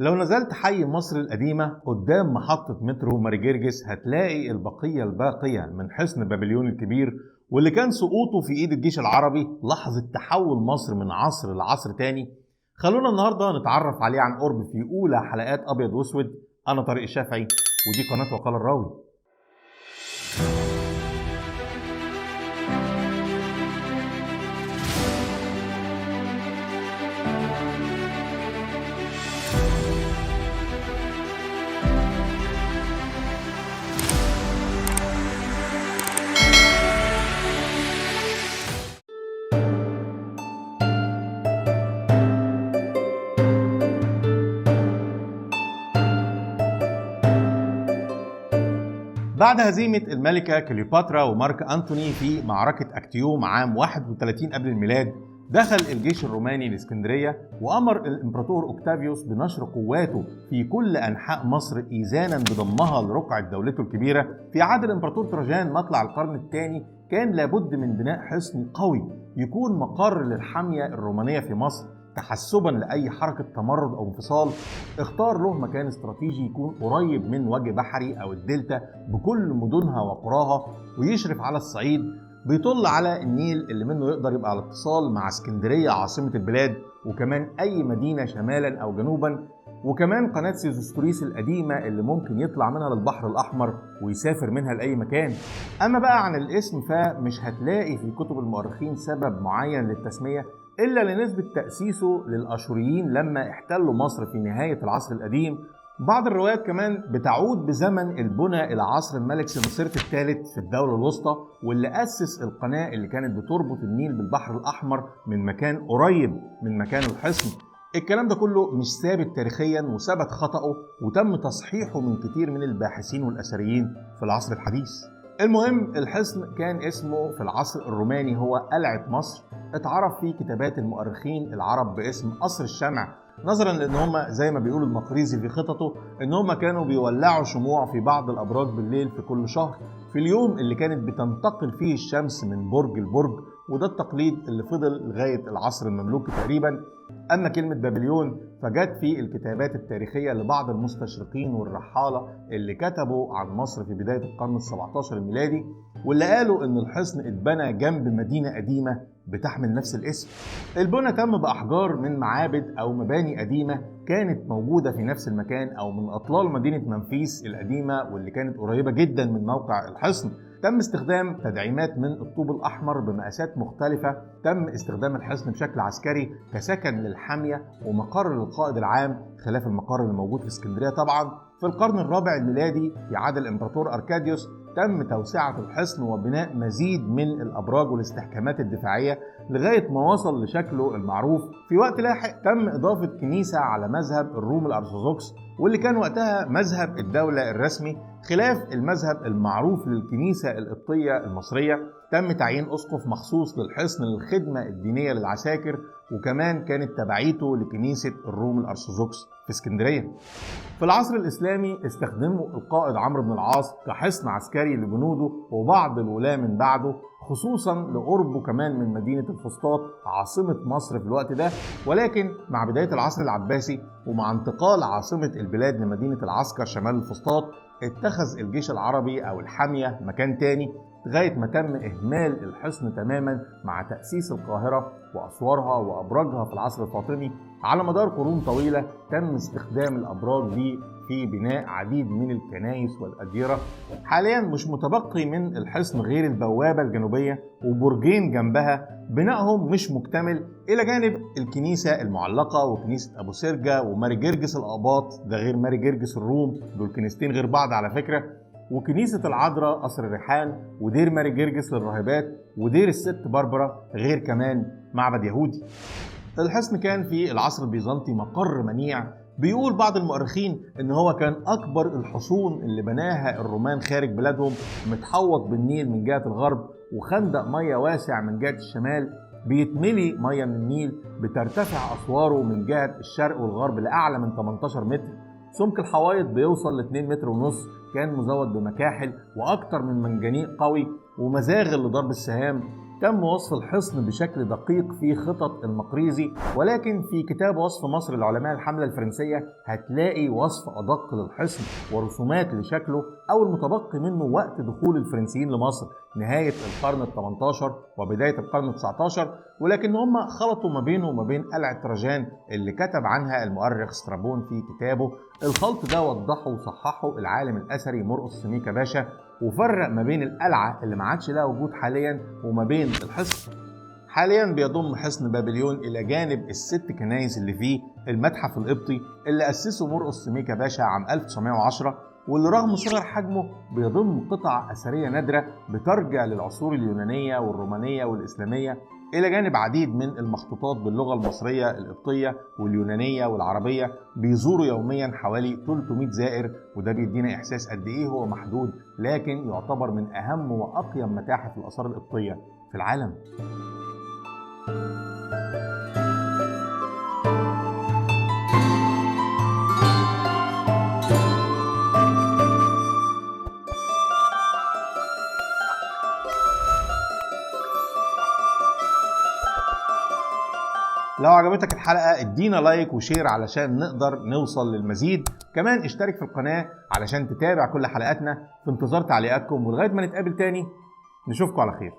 لو نزلت حي مصر القديمة قدام محطة مترو ماري جرجس هتلاقي البقية الباقية من حصن بابليون الكبير، واللي كان سقوطه في ايد الجيش العربي لحظة تحول مصر من عصر لعصر تاني. خلونا النهاردة نتعرف عليه عن قرب في أولى حلقات أبيض وأسود. أنا طارق الشافعي ودي قناة وقال الراوي. بعد هزيمة الملكة كليوباترا ومارك أنتوني في معركة أكتيوم عام 31 قبل الميلاد، دخل الجيش الروماني الإسكندرية وأمر الإمبراطور أوكتافيوس بنشر قواته في كل أنحاء مصر إيذانا بضمها لرقعة دولته الكبيرة. في عهد الإمبراطور تراجان مطلع القرن الثاني كان لابد من بناء حصن قوي يكون مقر للحمية الرومانية في مصر تحسبا لأي حركة تمرد أو انفصال. اختار له مكان استراتيجي يكون قريب من وجه بحري أو الدلتا بكل مدنها وقراها، ويشرف على الصعيد بيطل على النيل اللي منه يقدر يبقى على اتصال مع اسكندرية عاصمة البلاد، وكمان أي مدينة شمالا أو جنوبا، وكمان قناة سيزوستوريس القديمة اللي ممكن يطلع منها للبحر الأحمر ويسافر منها لأي مكان. أما بقى عن الاسم فمش هتلاقي في كتب المؤرخين سبب معين للتسمية إلا لنسبة تأسيسه للأشوريين لما احتلوا مصر في نهاية العصر القديم. بعض الروايات كمان بتعود بزمن البنى إلى عصر الملك سنوسرت الثالث في الدولة الوسطى، واللي أسس القناة اللي كانت بتربط النيل بالبحر الأحمر من مكان قريب من مكان الحصن. الكلام ده كله مش ثابت تاريخيا وثبت خطأه وتم تصحيحه من كتير من الباحثين والأثريين في العصر الحديث. المهم الحصن كان اسمه في العصر الروماني هو قلعة مصر، اتعرف في كتابات المؤرخين العرب باسم قصر الشمع، نظرا لان هم زي ما بيقولوا المقريزي في خططه ان هم كانوا بيولعوا شموع في بعض الابراج بالليل في كل شهر في اليوم اللي كانت بتنتقل فيه الشمس من برج لبرج، وده التقليد اللي فضل لغاية العصر المملوكي تقريبا. أما كلمة بابليون فجت في الكتابات التاريخية لبعض المستشرقين والرحالة اللي كتبوا عن مصر في بداية القرن ال17 الميلادي، واللي قالوا إن الحصن اتبنى جنب مدينة قديمة بتحمل نفس الاسم. البنى تم بأحجار من معابد أو مباني قديمة كانت موجودة في نفس المكان أو من أطلال مدينة منفيس القديمة واللي كانت قريبة جدا من موقع الحصن. تم استخدام تدعيمات من الطوب الأحمر بمقاسات مختلفة. تم استخدام الحصن بشكل عسكري كسكن للحامية ومقر للقائد العام خلاف المقر اللي موجود في اسكندرية طبعا. في القرن الرابع الميلادي في عهد الإمبراطور أركاديوس تم توسعة الحصن وبناء مزيد من الأبراج والاستحكامات الدفاعية لغاية ما وصل لشكله المعروف. في وقت لاحق تم إضافة كنيسة على مذهب الروم الأرثوذكس واللي كان وقتها مذهب الدولة الرسمي خلاف المذهب المعروف للكنيسة القبطية المصرية. تم تعيين أسقف مخصوص للحصن للخدمة الدينية للعساكر، وكمان كانت تبعيته لكنيسة الروم الأرثوذكس في اسكندرية. في العصر الإسلامي استخدمه القائد عمرو بن العاص كحصن عسكري لجنوده وبعض الولاة من بعده، خصوصا لقربه كمان من مدينة الفسطاط عاصمة مصر في الوقت ده. ولكن مع بداية العصر العباسي ومع انتقال عاصمة البلاد لمدينة العسكر شمال الفسطاط اتخذ الجيش العربي أو الحامية مكان تاني لغاية ما تم إهمال الحصن تماما مع تأسيس القاهرة وأسوارها وأبراجها في العصر الفاطمي. على مدار قرون طويلة تم استخدام الأبراج دي في بناء عديد من الكنائس والأديرة. حاليا مش متبقي من الحصن غير البوابة الجنوبية وبرجين جنبها بنائهم مش مكتمل، إلى جانب الكنيسة المعلقة وكنيسة أبو سرجة وماري جرجس الأقباط، ده غير ماري جرجس الروم، دول كنيستين غير بعض على فكرة، وكنيسة العذراء قصر الريحان، ودير ماري جرجس للراهبات، ودير الست باربرا، غير كمان معبد يهودي. الحصن كان في العصر البيزنطي مقر منيع. بيقول بعض المؤرخين ان هو كان اكبر الحصون اللي بناها الرومان خارج بلادهم، متحوط بالنيل من جهة الغرب وخندق مية واسع من جهة الشمال بيتملي مية من النيل، بترتفع اسواره من جهة الشرق والغرب لأعلى من 18 متر. سمك الحوايط بيوصل ل 2 متر ونص. كان مزود بمكاحل واكتر من منجنيق قوي ومزاغل لضرب السهام. تم وصف الحصن بشكل دقيق في خطط المقريزي، ولكن في كتاب وصف مصر لعلماء الحملة الفرنسية هتلاقي وصف أدق للحصن ورسومات لشكله أو المتبقي منه وقت دخول الفرنسيين لمصر نهاية القرن ال18 وبداية القرن ال19، ولكن هم خلطوا ما بينه وما بين قلعة تراجان اللي كتب عنها المؤرخ سترابون في كتابه. الخلط ده وضحه وصححه العالم الأثري مرقس سميكة باشا، وفرق ما بين القلعة اللي ما عادش لها وجود حاليا وما بين الحصن. حاليا بيضم حصن بابليون إلى جانب ال6 كنايس اللي فيه المتحف القبطي اللي أسسه مرقس سميكة باشا عام 1910، واللي رغم صغر حجمه بيضم قطع أثرية نادرة بترجع للعصور اليونانية والرومانية والإسلامية، إلى جانب عديد من المخطوطات باللغة المصرية القبطية واليونانية والعربية. بيزوروا يوميا حوالي 300 زائر، وده بيدينا إحساس قد إيه هو محدود، لكن يعتبر من أهم وأقيم متاحف الآثار القبطية في العالم. لو عجبتك الحلقة ادينا لايك وشير علشان نقدر نوصل للمزيد، كمان اشترك في القناة علشان تتابع كل حلقاتنا. في انتظار تعليقاتكم، ولغاية ما نتقابل تاني نشوفكم على خير.